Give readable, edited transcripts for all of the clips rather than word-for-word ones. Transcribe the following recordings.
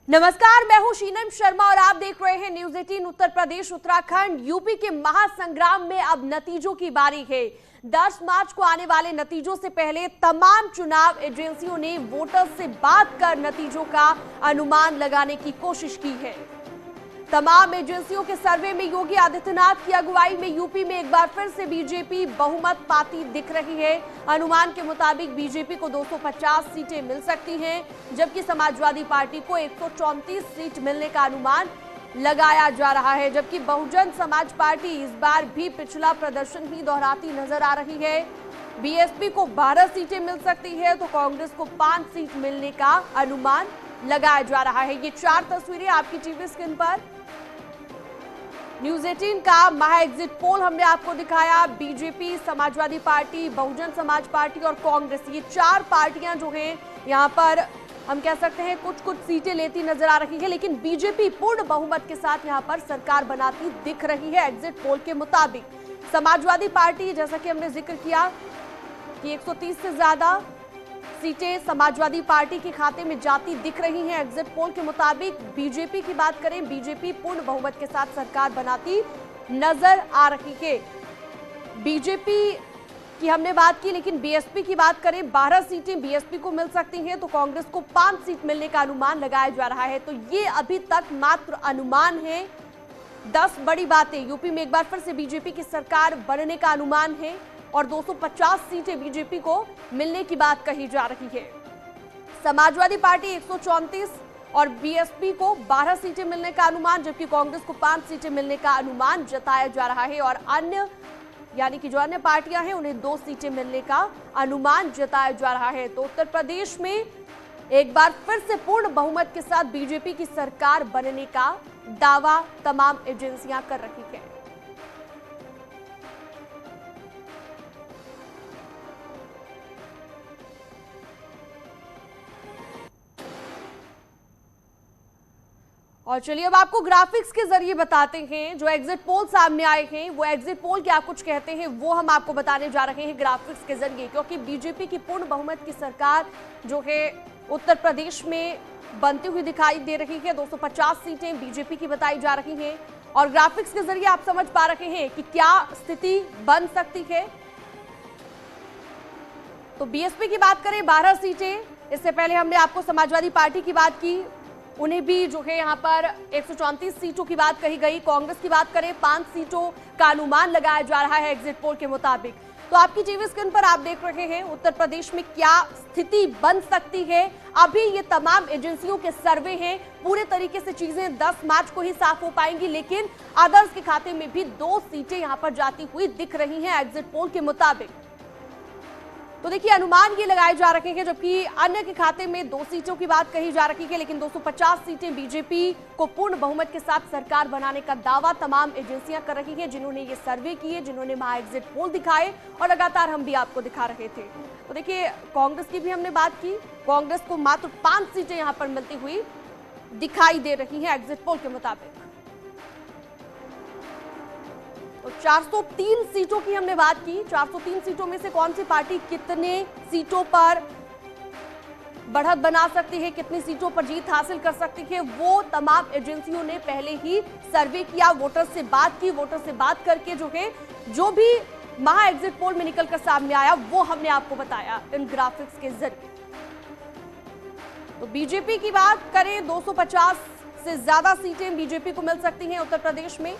नमस्कार, मैं हूं शीनम शर्मा और आप देख रहे हैं न्यूज 18 उत्तर प्रदेश उत्तराखंड यूपी के महासंग्राम में अब नतीजों की बारी है। 10 मार्च को आने वाले नतीजों से पहले तमाम चुनाव एजेंसियों ने वोटर्स से बात कर नतीजों का अनुमान लगाने की कोशिश की है। तमाम एजेंसियों के सर्वे में योगी आदित्यनाथ की अगुवाई में यूपी में एक बार फिर से बीजेपी बहुमत पाती दिख रही है। अनुमान के मुताबिक बीजेपी को 250 सीटें मिल सकती हैं, जबकि समाजवादी पार्टी को 134 सीट मिलने का अनुमान लगाया जा रहा है। जबकि बहुजन समाज पार्टी इस बार भी पिछला प्रदर्शन ही दोहराती नजर आ रही है। बीएसपी को 12 सीटें मिल सकती है तो कांग्रेस को 5 सीट मिलने का अनुमान लगाया जा रहा है। ये 4 तस्वीरें आपकी टीवी स्क्रीन पर न्यूज 18 का महा एग्जिट पोल हमने आपको दिखाया। BJP, Samajwadi party, Bahujan Samaj party और कांग्रेस, ये 4 पार्टियां जो हैं यहाँ पर हम कह सकते हैं कुछ सीटें लेती नजर आ रही है, लेकिन बीजेपी पूर्ण बहुमत के साथ यहाँ पर सरकार बनाती दिख रही है। एग्जिट पोल के मुताबिक समाजवादी पार्टी, जैसा कि हमने जिक्र किया कि 130 से ज्यादा सीटें समाजवादी पार्टी के खाते में जाती दिख रही हैं। एग्जिट पोल के मुताबिक बीजेपी की बात करें, बीजेपी पूर्ण बहुमत के साथ सरकार बनाती नजर आ रही है। बीजेपी की हमने बात की, लेकिन बीएसपी की बात करें, 12 सीटें बीएसपी को मिल सकती हैं तो कांग्रेस को 5 सीट मिलने का अनुमान लगाया जा रहा है। तो ये अभी तक मात्र अनुमान है। 10 बड़ी बातें, यूपी में एक बार फिर से बीजेपी की सरकार बनने का अनुमान है और 250 सीटें बीजेपी को मिलने की बात कही जा रही है। समाजवादी पार्टी 134 और बीएसपी को 12 सीटें मिलने का अनुमान, जबकि कांग्रेस को 5 सीटें मिलने का अनुमान जताया जा रहा है और अन्य यानी कि जो अन्य पार्टियां हैं उन्हें 2 सीटें मिलने का अनुमान जताया जा रहा है। तो उत्तर प्रदेश में एक बार फिर से पूर्ण बहुमत के साथ बीजेपी की सरकार बनने का दावा तमाम एजेंसियां कर रही है। और चलिए अब आपको ग्राफिक्स के जरिए बताते हैं जो एग्जिट पोल सामने आए हैं, वो एग्जिट पोल क्या कुछ कहते हैं वो हम आपको बताने जा रहे हैं ग्राफिक्स के जरिए, क्योंकि बीजेपी की पूर्ण बहुमत की सरकार जो है उत्तर प्रदेश में बनती हुई दिखाई दे रही है। 250 सीटें बीजेपी की बताई जा रही हैं और ग्राफिक्स के जरिए आप समझ पा रहे हैं कि क्या स्थिति बन सकती है। तो बीएसपी की बात करें 12 सीटें, इससे पहले हमने आपको समाजवादी पार्टी की बात की, उन्हें भी जो है यहाँ पर 134 सीटों की बात कही गई। कांग्रेस की बात करें 5 सीटों का अनुमान लगाया जा रहा है एग्जिट पोल के मुताबिक। तो आपकी टीवी स्क्रीन पर आप देख रहे हैं उत्तर प्रदेश में क्या स्थिति बन सकती है। अभी ये तमाम एजेंसियों के सर्वे हैं, पूरे तरीके से चीजें 10 मार्च को ही साफ हो पाएंगी, लेकिन अदर्स के खाते में भी 2 सीटें यहाँ पर जाती हुई दिख रही हैं एग्जिट पोल के मुताबिक। तो देखिए अनुमान ये लगाए जा रहे हैं, जबकि अन्य के खाते में 2 सीटों की बात कही जा रही है, लेकिन 250 सीटें बीजेपी को पूर्ण बहुमत के साथ सरकार बनाने का दावा तमाम एजेंसियां कर रही हैं, जिन्होंने ये सर्वे किए, जिन्होंने महा एग्जिट पोल दिखाए और लगातार हम भी आपको दिखा रहे थे। तो देखिए कांग्रेस की भी हमने बात की, कांग्रेस को मात्र 5 सीटें यहां पर मिलती हुई दिखाई दे रही है एग्जिट पोल के मुताबिक। तो 403 सीटों की हमने बात की, 403 सीटों में से कौन सी पार्टी कितने सीटों पर बढ़त बना सकती है, कितनी सीटों पर जीत हासिल कर सकती है, वो तमाम एजेंसियों ने पहले ही सर्वे किया, वोटर से बात की। वोटर से बात करके जो है जो भी महा एग्जिट पोल में निकलकर सामने आया वो हमने आपको बताया इन ग्राफिक्स के जरिए। तो बीजेपी की बात करें, 250 से ज्यादा सीटें बीजेपी को मिल सकती हैं उत्तर प्रदेश में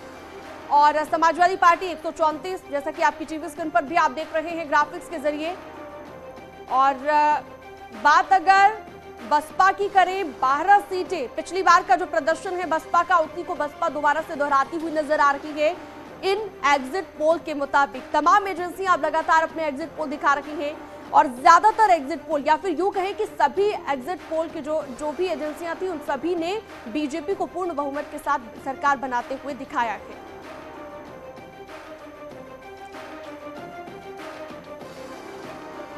और समाजवादी पार्टी 134, जैसा कि आपकी टीवी स्क्रीन पर भी आप देख रहे हैं ग्राफिक्स के जरिए। और बात अगर बसपा की करें, 12 सीटें, पिछली बार का जो प्रदर्शन है बसपा का, उसी को बसपा दोबारा से दोहराती हुई नजर आ रही है इन एग्जिट पोल के मुताबिक। तमाम एजेंसियां अब लगातार अपने एग्जिट पोल दिखा रही हैं और ज्यादातर एग्जिट पोल या फिर यूं कहें कि सभी एग्जिट पोल की जो भी एजेंसियां थी उन सभी ने बीजेपी को पूर्ण बहुमत के साथ सरकार बनाते हुए दिखाया है।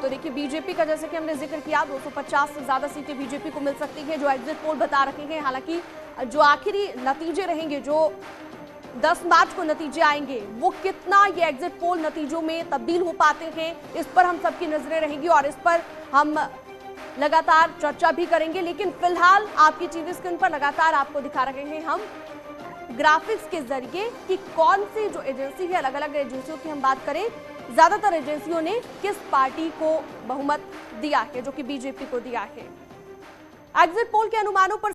तो देखिए बीजेपी का जैसे कि हमने जिक्र किया, 250 से ज्यादा सीटें बीजेपी को मिल सकती है जो एग्जिट पोल बता रहे हैं। हालांकि जो आखिरी नतीजे रहेंगे, जो 10 मार्च को नतीजे आएंगे, वो कितना ये एग्जिट पोल नतीजों में तब्दील हो पाते हैं, इस पर हम सबकी नजरें रहेंगी और इस पर हम लगातार चर्चा भी करेंगे, लेकिन फिलहाल आपकी टीवी स्क्रीन पर लगातार आपको दिखा रहे हैं हम ग्राफिक्स के जरिए कि कौन सी जो एजेंसी है, अलग अलग एजेंसियों की हम बात करें, ज्यादातर एजेंसियों ने किस पार्टी को बहुमत दिया है, जो कि बीजेपी को दिया है। एग्जिट पोल के अनुमानों पर